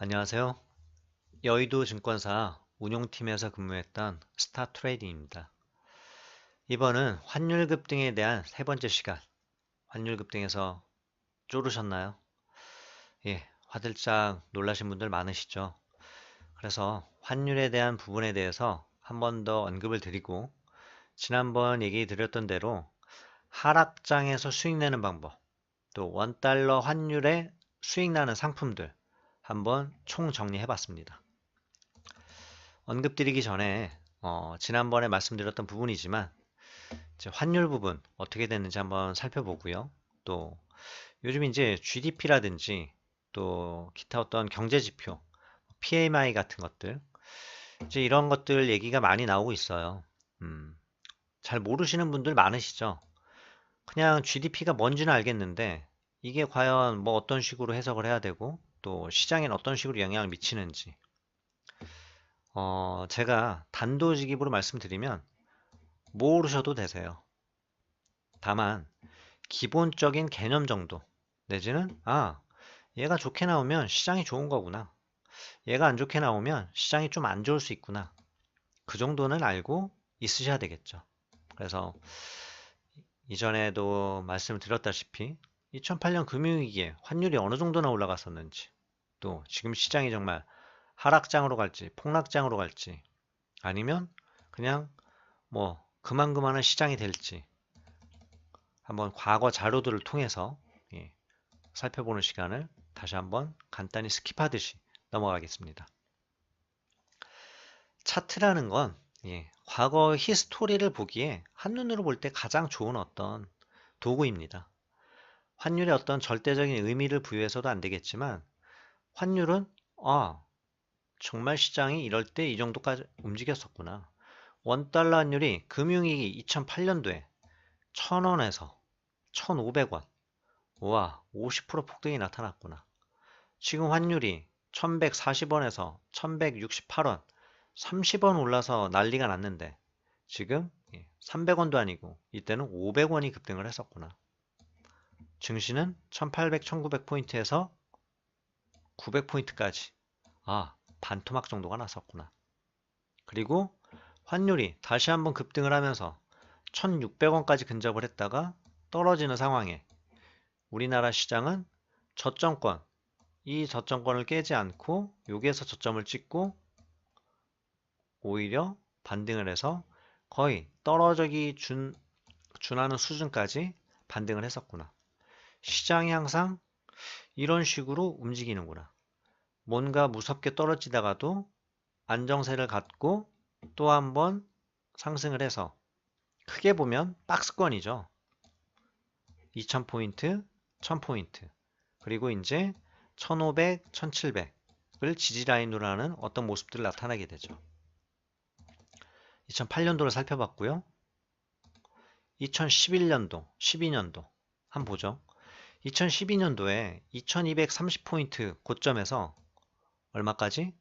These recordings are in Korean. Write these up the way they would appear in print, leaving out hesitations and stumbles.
안녕하세요. 여의도 증권사 운용팀에서 근무했던 스타트레이딩입니다. 이번은 환율 급등에 대한 세 번째 시간. 환율 급등에서 쫄으셨나요? 예, 화들짝 놀라신 분들 많으시죠? 그래서 환율에 대한 부분에 대해서 한 번 더 언급을 드리고, 지난번 얘기 드렸던 대로 하락장에서 수익 내는 방법, 또 원달러 환율에 수익 나는 상품들 한번 총 정리해 봤습니다. 언급드리기 전에 지난번에 말씀드렸던 부분이지만 이제 환율 부분 어떻게 됐는지 한번 살펴보고요. 또 요즘 이제 GDP라든지 또 기타 어떤 경제 지표, PMI 같은 것들 이제 이런 것들 얘기가 많이 나오고 있어요. 잘 모르시는 분들 많으시죠? 그냥 GDP가 뭔지는 알겠는데 이게 과연 뭐 어떤 식으로 해석을 해야 되고 또 시장엔 어떤 식으로 영향을 미치는지 제가 단도직입으로 말씀드리면 모르셔도 되세요. 다만 기본적인 개념 정도 내지는 얘가 좋게 나오면 시장이 좋은 거구나. 얘가 안 좋게 나오면 시장이 좀 안 좋을 수 있구나. 그 정도는 알고 있으셔야 되겠죠. 그래서 이전에도 말씀을 드렸다시피 2008년 금융위기에 환율이 어느 정도나 올라갔었는지 또 지금 시장이 정말 하락장으로 갈지 폭락장으로 갈지 아니면 그냥 뭐 그만한 시장이 될지 한번 과거 자료들을 통해서 예, 살펴보는 시간을 다시 한번 간단히 스킵하듯이 넘어가겠습니다. 차트라는 건 과거 히스토리를 보기에 한눈으로 볼 때 가장 좋은 어떤 도구입니다. 환율에 어떤 절대적인 의미를 부여해서도 안 되겠지만 환율은 정말 시장이 이럴 때 이 정도까지 움직였었구나. 원달러 환율이 금융위기 2008년도에 1000원에서 1500원 우와 50% 폭등이 나타났구나. 지금 환율이 1140원에서 1168원 30원 올라서 난리가 났는데 지금 300원도 아니고 이때는 500원이 급등을 했었구나. 증시는 1800, 1900포인트에서 900포인트까지 반토막 정도가 났었구나. 그리고 환율이 다시 한번 급등을 하면서 1600원까지 근접을 했다가 떨어지는 상황에 우리나라 시장은 저점권, 이 저점권을 깨지 않고 여기에서 저점을 찍고 오히려 반등을 해서 거의 떨어지기 준하는 수준까지 반등을 했었구나. 시장이 항상 이런 식으로 움직이는구나. 뭔가 무섭게 떨어지다가도 안정세를 갖고 또 한번 상승을 해서 크게 보면 박스권이죠. 2000포인트, 1000포인트 그리고 이제 1500, 1700을 지지라인으로 하는 어떤 모습들이 나타나게 되죠. 2008년도를 살펴봤고요. 2011년도, 12년도 한번 보죠. 2012년도에 2230포인트 고점에서 얼마까지?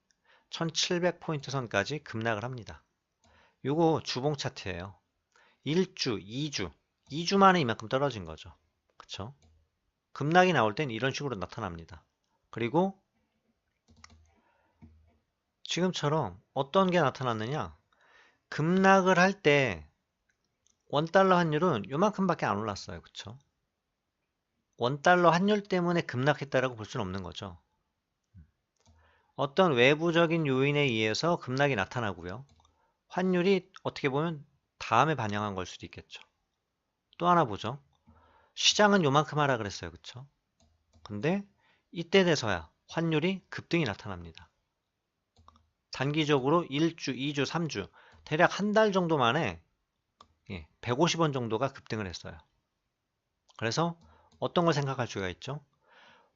1700포인트 선까지 급락을 합니다. 요거 주봉 차트예요. 1주, 2주, 2주 만에 이만큼 떨어진 거죠. 그쵸? 급락이 나올 땐 이런 식으로 나타납니다. 그리고 지금처럼 어떤 게 나타났느냐? 급락을 할 때 원달러 환율은 요만큼밖에 안 올랐어요. 그쵸? 원달러 환율 때문에 급락했다라고 볼 수는 없는 거죠. 어떤 외부적인 요인에 의해서 급락이 나타나고요. 환율이 어떻게 보면 다음에 반영한 걸 수도 있겠죠. 또 하나 보죠. 시장은 요만큼 하라 그랬어요. 그쵸? 근데 이때 돼서야 환율이 급등이 나타납니다. 단기적으로 1주, 2주, 3주 대략 한 달 정도 만에 150원 정도가 급등을 했어요. 그래서 어떤 걸 생각할 수가 있죠?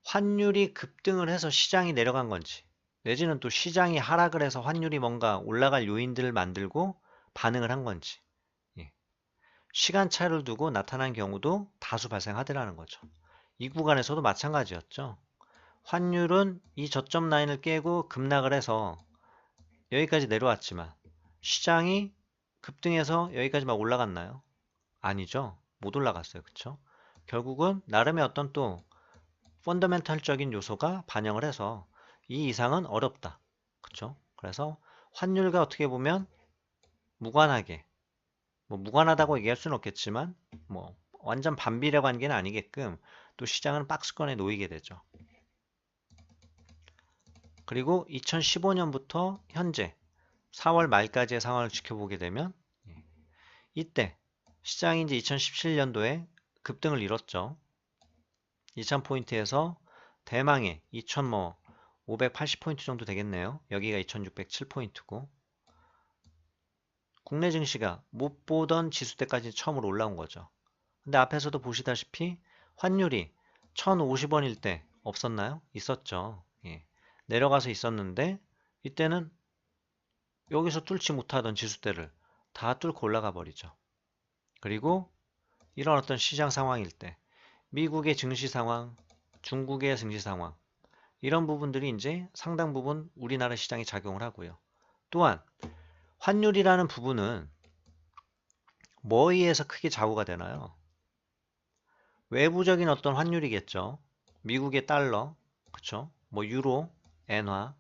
환율이 급등을 해서 시장이 내려간 건지 내지는 또 시장이 하락을 해서 환율이 뭔가 올라갈 요인들을 만들고 반응을 한 건지 시간차를 두고 나타난 경우도 다수 발생하더라는 거죠. 이 구간에서도 마찬가지였죠. 환율은 이 저점 라인을 깨고 급락을 해서 여기까지 내려왔지만 시장이 급등해서 여기까지 막 올라갔나요? 아니죠. 못 올라갔어요. 그쵸? 결국은 나름의 어떤 또 펀더멘탈적인 요소가 반영을 해서 이 이상은 어렵다. 그쵸? 그래서 환율과 어떻게 보면 무관하게, 뭐 무관하다고 얘기할 수는 없겠지만 뭐 완전 반비례 관계는 아니게끔 또 시장은 박스권에 놓이게 되죠. 그리고 2015년부터 현재 4월 말까지의 상황을 지켜보게 되면 이때 시장이 이제 2017년도에 급등을 이뤘죠. 2000포인트에서 대망의 2580포인트 정도 되겠네요. 여기가 2607포인트고 국내 증시가 못 보던 지수대까지 처음으로 올라온 거죠. 근데 앞에서도 보시다시피 환율이 1050원일 때 없었나요? 있었죠. 예. 내려가서 있었는데 이때는 여기서 뚫지 못하던 지수대를 다 뚫고 올라가 버리죠. 그리고 이런 어떤 시장 상황일 때 미국의 증시 상황, 중국의 증시 상황 이런 부분들이 이제 상당 부분 우리나라 시장에 작용을 하고요. 또한 환율이라는 부분은 뭐에 의해서 크게 좌우가 되나요? 외부적인 어떤 환율이겠죠. 미국의 달러, 그쵸? 뭐 유로, 엔화.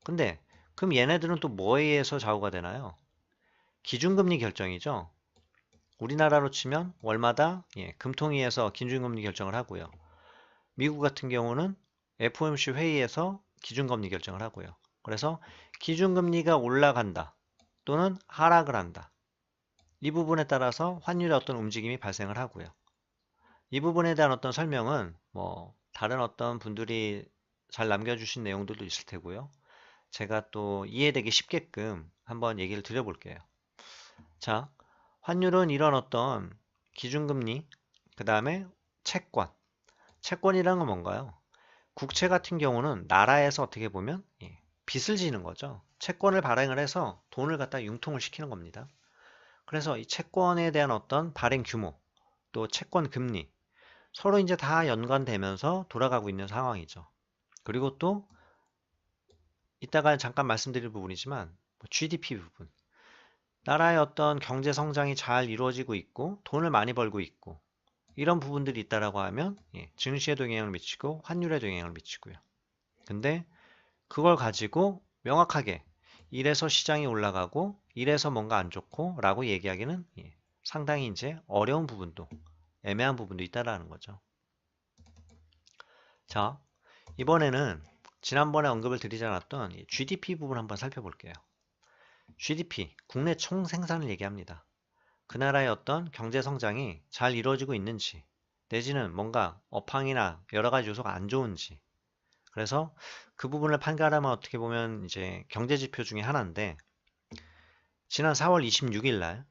근데 그럼 얘네들은 또 뭐에 의해서 좌우가 되나요? 기준금리 결정이죠. 우리나라로 치면 월마다 금통위에서 기준금리 결정을 하고요. 미국 같은 경우는 FOMC 회의에서 기준금리 결정을 하고요. 그래서 기준금리가 올라간다 또는 하락을 한다. 이 부분에 따라서 환율의 어떤 움직임이 발생을 하고요. 이 부분에 대한 어떤 설명은 뭐 다른 어떤 분들이 잘 남겨주신 내용들도 있을 테고요. 제가 또 이해되기 쉽게끔 한번 얘기를 드려볼게요. 자, 환율은 이런 어떤 기준금리, 그 다음에 채권. 채권이란 건 뭔가요? 국채 같은 경우는 나라에서 어떻게 보면 빚을 지는 거죠. 채권을 발행을 해서 돈을 갖다 융통을 시키는 겁니다. 그래서 이 채권에 대한 어떤 발행 규모, 또 채권 금리, 서로 이제 다 연관되면서 돌아가고 있는 상황이죠. 그리고 또 이따가 잠깐 말씀드릴 부분이지만 GDP 부분. 나라의 어떤 경제 성장이 잘 이루어지고 있고 돈을 많이 벌고 있고 이런 부분들이 있다라고 하면 증시에도 영향을 미치고 환율에도 영향을 미치고요. 근데 그걸 가지고 명확하게 이래서 시장이 올라가고 이래서 뭔가 안 좋고 라고 얘기하기는 상당히 이제 어려운 부분도 애매한 부분도 있다라는 거죠. 자, 이번에는 지난번에 언급을 드리지 않았던 GDP 부분 한번 살펴볼게요. GDP, 국내 총생산을 얘기합니다. 그 나라의 어떤 경제 성장이 잘 이루어지고 있는지, 내지는 뭔가 업황이나 여러 가지 요소가 안 좋은지. 그래서 그 부분을 판가름하면 어떻게 보면 이제 경제 지표 중에 하나인데, 지난 4월 26일 날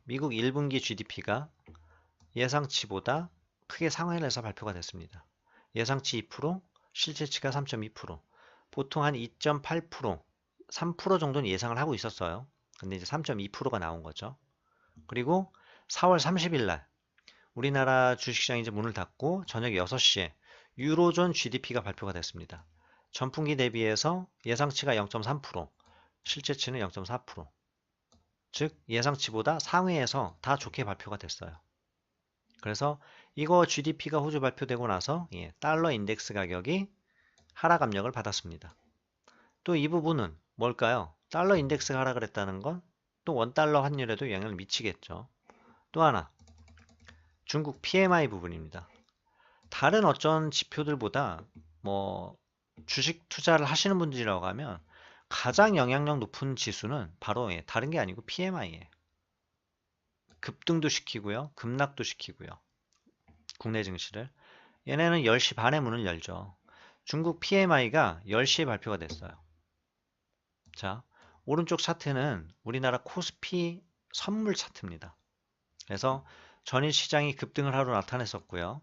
미국 1분기 GDP가 예상치보다 크게 상회를 해서 발표가 됐습니다. 예상치 2%, 실제치가 3.2%, 보통 한 2.8%, 3% 정도는 예상을 하고 있었어요. 근데 이제 3.2%가 나온 거죠. 그리고 4월 30일 날 우리나라 주식시장이 이제 문을 닫고 저녁 6시에 유로존 GDP가 발표가 됐습니다. 전분기 대비해서 예상치가 0.3%, 실제치는 0.4%. 즉 예상치보다 상회에서 다 좋게 발표가 됐어요. 그래서 이거 GDP가 호주 발표되고 나서 달러 인덱스 가격이 하락 압력을 받았습니다. 또 이 부분은 뭘까요? 달러 인덱스가 하락을 했다는 건 또 원달러 환율에도 영향을 미치겠죠. 또 하나, 중국 PMI 부분입니다. 다른 어떤 지표들보다 뭐 주식 투자를 하시는 분들이라고 하면 가장 영향력 높은 지수는 바로 다른 게 아니고 PMI예요. 급등도 시키고요. 급락도 시키고요. 국내 증시를. 얘네는 10시 반에 문을 열죠. 중국 PMI가 10시에 발표가 됐어요. 자, 오른쪽 차트는 우리나라 코스피 선물 차트입니다. 그래서 전일 시장이 급등을 하러 나타냈었고요.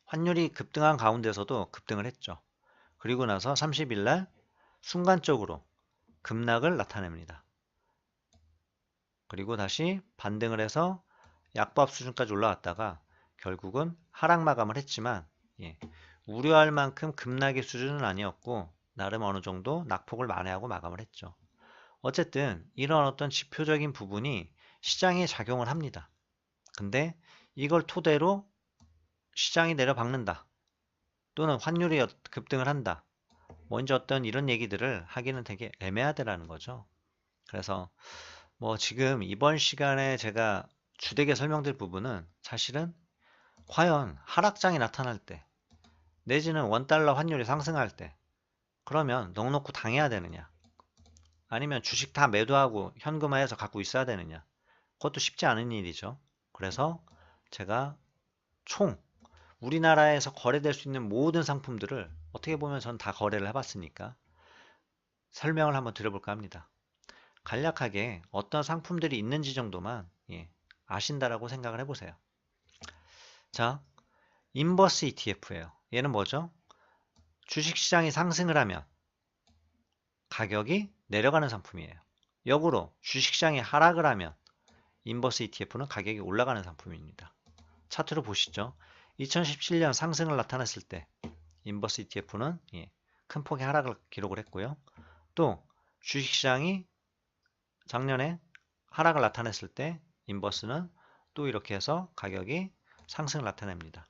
환율이 급등한 가운데서도 급등을 했죠. 그리고 나서 30일 날 순간적으로 급락을 나타냅니다. 그리고 다시 반등을 해서 약보합 수준까지 올라왔다가 결국은 하락 마감을 했지만 우려할 만큼 급락의 수준은 아니었고 나름 어느 정도 낙폭을 만회하고 마감을 했죠. 어쨌든 이런 어떤 지표적인 부분이 시장에 작용을 합니다. 근데 이걸 토대로 시장이 내려박는다. 또는 환율이 급등을 한다. 뭐 이제 어떤 이런 얘기들을 하기는 되게 애매하다라는 거죠. 그래서 뭐 지금 이번 시간에 제가 주되게 설명드릴 부분은 사실은 과연 하락장이 나타날 때 내지는 원달러 환율이 상승할 때 그러면 넉넉히 당해야 되느냐 아니면 주식 다 매도하고 현금화해서 갖고 있어야 되느냐 그것도 쉽지 않은 일이죠. 그래서 제가 총 우리나라에서 거래될 수 있는 모든 상품들을 어떻게 보면 전 다 거래를 해봤으니까 설명을 한번 드려볼까 합니다. 간략하게 어떤 상품들이 있는지 정도만 아신다라고 생각을 해보세요. 자, 인버스 ETF예요. 얘는 뭐죠? 주식시장이 상승을 하면 가격이 내려가는 상품이에요. 역으로 주식시장이 하락을 하면 인버스 ETF는 가격이 올라가는 상품입니다. 차트로 보시죠. 2017년 상승을 나타냈을 때 인버스 ETF는 큰 폭의 하락을 기록을 했고요. 또 주식시장이 작년에 하락을 나타냈을 때 인버스는 또 이렇게 해서 가격이 상승을 나타냅니다.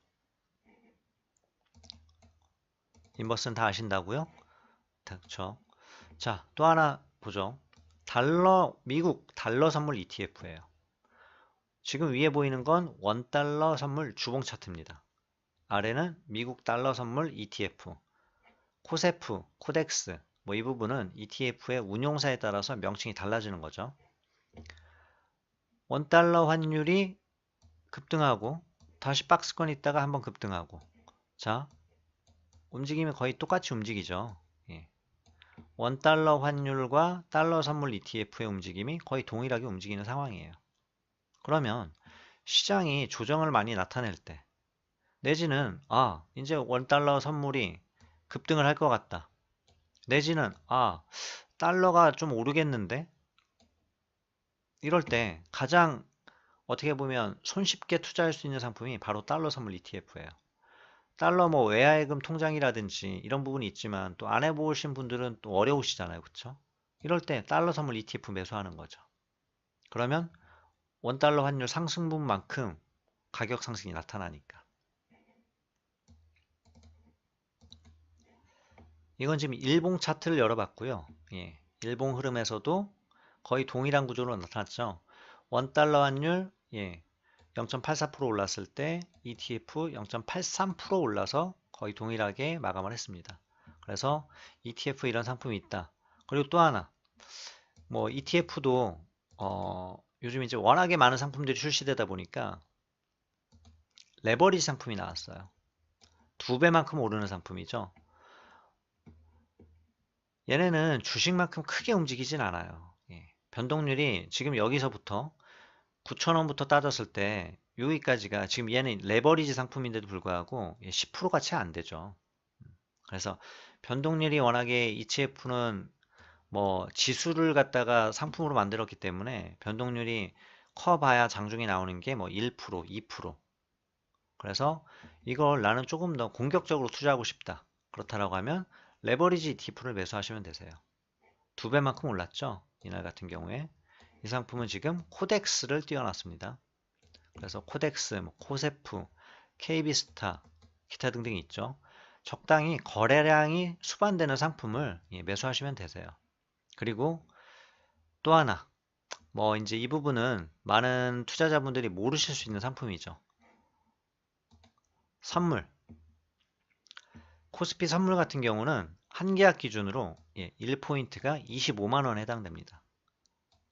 인버스는 다 아신다고요? 그렇죠. 자, 또 하나 보죠. 미국 달러 선물 ETF예요. 지금 위에 보이는 건 원달러 선물 주봉 차트입니다. 아래는 미국 달러 선물 ETF, 코세프, 코덱스, 뭐 이 부분은 ETF의 운용사에 따라서 명칭이 달라지는 거죠. 원달러 환율이 급등하고 다시 박스권 있다가 한번 급등하고 자, 움직임이 거의 똑같이 움직이죠. 원달러 환율과 달러 선물 ETF의 움직임이 거의 동일하게 움직이는 상황이에요. 그러면 시장이 조정을 많이 나타낼 때 내지는 이제 원달러 선물이 급등을 할 것 같다. 내지는 달러가 좀 오르겠는데 이럴 때 가장 어떻게 보면 손쉽게 투자할 수 있는 상품이 바로 달러 선물 ETF예요. 달러 뭐 외화예금 통장이라든지 이런 부분이 있지만 또 안 해보신 분들은 또 어려우시잖아요. 그쵸? 이럴 때 달러 선물 ETF 매수하는 거죠. 그러면 원달러 환율 상승분만큼 가격 상승이 나타나니까. 이건 지금 일봉 차트를 열어봤고요. 일봉 흐름에서도 거의 동일한 구조로 나타났죠. 원달러 환율 0.84% 올랐을 때 ETF 0.83% 올라서 거의 동일하게 마감을 했습니다. 그래서 ETF 이런 상품이 있다. 그리고 또 하나 뭐 ETF도 요즘 이제 워낙에 많은 상품들이 출시되다 보니까 레버리지 상품이 나왔어요. 2배만큼 오르는 상품이죠. 얘네는 주식만큼 크게 움직이진 않아요. 변동률이 지금 여기서부터 9,000원부터 따졌을 때 여기까지가 지금 얘는 레버리지 상품인데도 불구하고 10%가 채 안 되죠. 그래서 변동률이 워낙에 ETF는 뭐 지수를 갖다가 상품으로 만들었기 때문에 변동률이 커봐야 장중에 나오는 게 뭐 1%, 2%. 그래서 이걸 나는 조금 더 공격적으로 투자하고 싶다. 그렇다라고 하면 레버리지 ETF를 매수하시면 되세요. 2배만큼 올랐죠. 이날 같은 경우에 이 상품은 지금 코덱스를 띄워놨습니다. 그래서 코덱스, 코세프, KB스타, 기타 등등이 있죠. 적당히 거래량이 수반되는 상품을 매수하시면 되세요. 그리고 또 하나, 뭐 이제 이 부분은 많은 투자자분들이 모르실 수 있는 상품이죠. 선물. 코스피 선물 같은 경우는 한 계약 기준으로 1포인트가 25만원에 해당됩니다.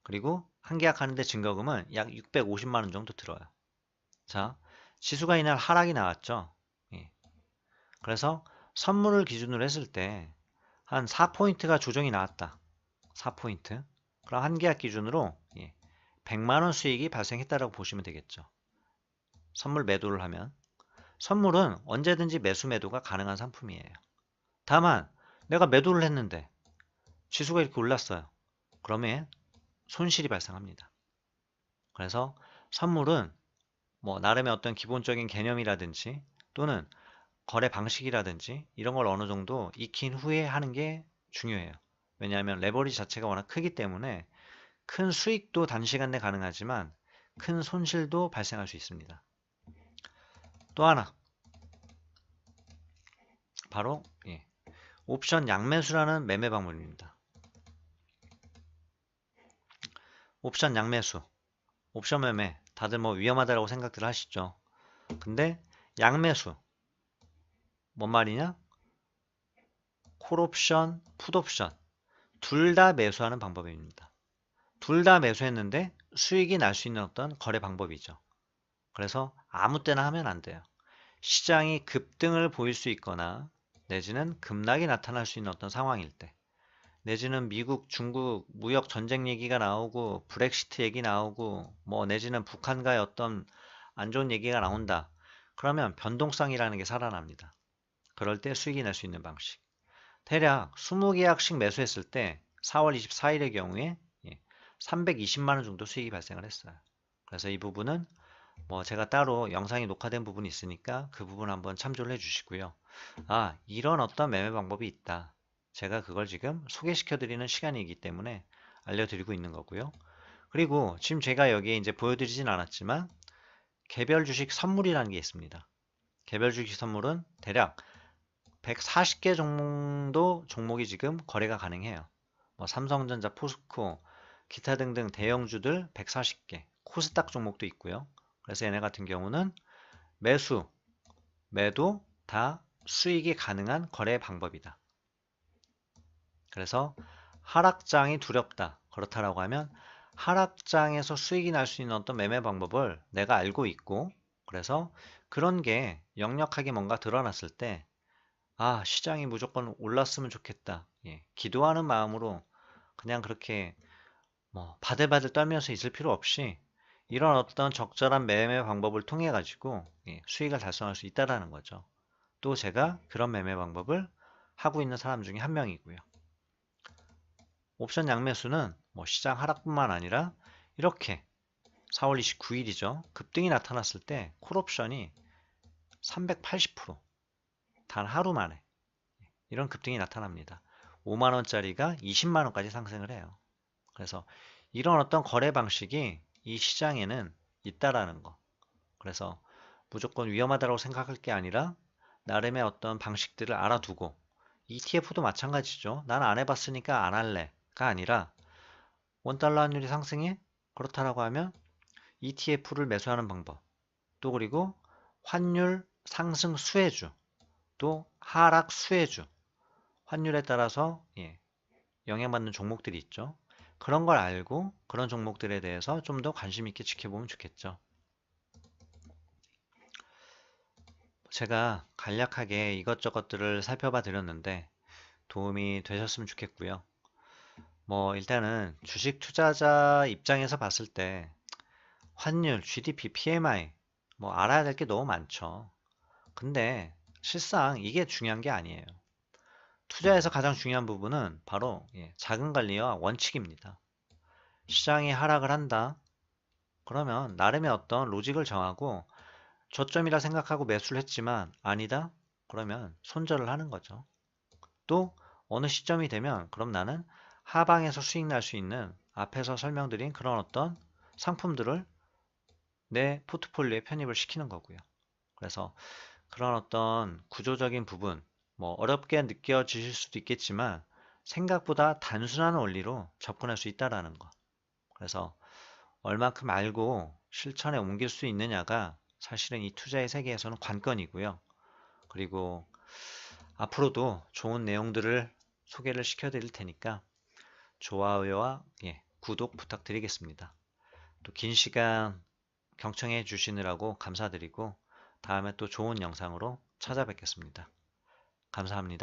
그리고 한 계약하는데 증거금은 약 650만원 정도 들어요. 자, 지수가 이날 하락이 나왔죠. 그래서 선물을 기준으로 했을 때 한 4포인트가 조정이 나왔다. 4포인트. 그럼 한 계약 기준으로 100만원 수익이 발생했다라고 보시면 되겠죠. 선물 매도를 하면. 선물은 언제든지 매수 매도가 가능한 상품이에요. 다만 내가 매도를 했는데 지수가 이렇게 올랐어요. 그러면 손실이 발생합니다. 그래서 선물은 뭐 나름의 어떤 기본적인 개념이라든지 또는 거래 방식이라든지 이런 걸 어느 정도 익힌 후에 하는 게 중요해요. 왜냐하면 레버리지 자체가 워낙 크기 때문에 큰 수익도 단시간 내 가능하지만 큰 손실도 발생할 수 있습니다. 또 하나 바로 옵션 양매수라는 매매 방법입니다. 옵션 양매수, 옵션 매매 다들 뭐 위험하다라고 생각들 하시죠. 근데 양매수 뭔 말이냐? 콜옵션, 풋옵션 둘 다 매수하는 방법입니다. 둘 다 매수했는데 수익이 날 수 있는 어떤 거래 방법이죠. 그래서 아무 때나 하면 안 돼요. 시장이 급등을 보일 수 있거나 내지는 급락이 나타날 수 있는 어떤 상황일 때, 내지는 미국, 중국 무역 전쟁 얘기가 나오고 브렉시트 얘기 나오고 뭐 내지는 북한과의 어떤 안 좋은 얘기가 나온다. 그러면 변동성이라는 게 살아납니다. 그럴 때 수익이 날 수 있는 방식. 대략 20계약씩 매수했을 때 4월 24일의 경우에 320만 원 정도 수익이 발생을 했어요. 그래서 이 부분은 뭐 제가 따로 영상이 녹화된 부분이 있으니까 그 부분 한번 참조를 해 주시고요. 아, 이런 어떤 매매 방법이 있다. 제가 그걸 지금 소개시켜 드리는 시간이기 때문에 알려드리고 있는 거고요. 그리고 지금 제가 여기에 이제 보여드리진 않았지만 개별 주식 선물이라는 게 있습니다. 개별 주식 선물은 대략 140개 정도 종목이 지금 거래가 가능해요. 뭐 삼성전자, 포스코, 기타 등등 대형주들 140개, 코스닥 종목도 있고요. 그래서 얘네 같은 경우는 매수, 매도 다 수익이 가능한 거래 방법이다. 그래서 하락장이 두렵다. 그렇다라고 하면 하락장에서 수익이 날 수 있는 어떤 매매 방법을 내가 알고 있고, 그래서 그런 게 역력하게 뭔가 드러났을 때 아, 시장이 무조건 올랐으면 좋겠다. 기도하는 마음으로 그냥 그렇게 뭐 바들바들 떨면서 있을 필요 없이 이런 어떤 적절한 매매 방법을 통해 가지고 수익을 달성할 수 있다라는 거죠. 또 제가 그런 매매 방법을 하고 있는 사람 중에 한 명이고요. 옵션 양매수는 뭐 시장 하락뿐만 아니라 이렇게 4월 29일이죠. 급등이 나타났을 때 콜옵션이 380% 단 하루 만에 이런 급등이 나타납니다. 5만원짜리가 20만원까지 상승을 해요. 그래서 이런 어떤 거래 방식이 이 시장에는 있다라는 거. 그래서 무조건 위험하다고 생각할 게 아니라 나름의 어떤 방식들을 알아두고 ETF도 마찬가지죠. 난 안 해봤으니까 안 할래가 아니라 원달러 환율이 상승해? 그렇다라고 하면 ETF를 매수하는 방법. 또 그리고 환율 상승 수혜주, 또 하락 수혜주. 환율에 따라서 영향받는 종목들이 있죠. 그런 걸 알고 그런 종목들에 대해서 좀 더 관심 있게 지켜보면 좋겠죠. 제가 간략하게 이것저것들을 살펴봐 드렸는데 도움이 되셨으면 좋겠고요. 뭐 일단은 주식 투자자 입장에서 봤을 때 환율, GDP, PMI 뭐 알아야 될 게 너무 많죠. 근데 실상 이게 중요한 게 아니에요. 투자에서 가장 중요한 부분은 바로 자금 관리와 원칙입니다. 시장이 하락을 한다. 그러면 나름의 어떤 로직을 정하고 저점이라 생각하고 매수를 했지만 아니다. 그러면 손절을 하는 거죠. 또 어느 시점이 되면 그럼 나는 하방에서 수익 날 수 있는 앞에서 설명드린 그런 어떤 상품들을 내 포트폴리오에 편입을 시키는 거고요. 그래서 그런 어떤 구조적인 부분, 뭐 어렵게 느껴지실 수도 있겠지만 생각보다 단순한 원리로 접근할 수 있다라는 거. 그래서 얼만큼 알고 실천에 옮길 수 있느냐가 사실은 이 투자의 세계에서는 관건이고요. 그리고 앞으로도 좋은 내용들을 소개를 시켜드릴 테니까 좋아요와 구독 부탁드리겠습니다. 또 긴 시간 경청해 주시느라고 감사드리고 다음에 또 좋은 영상으로 찾아뵙겠습니다. 감사합니다.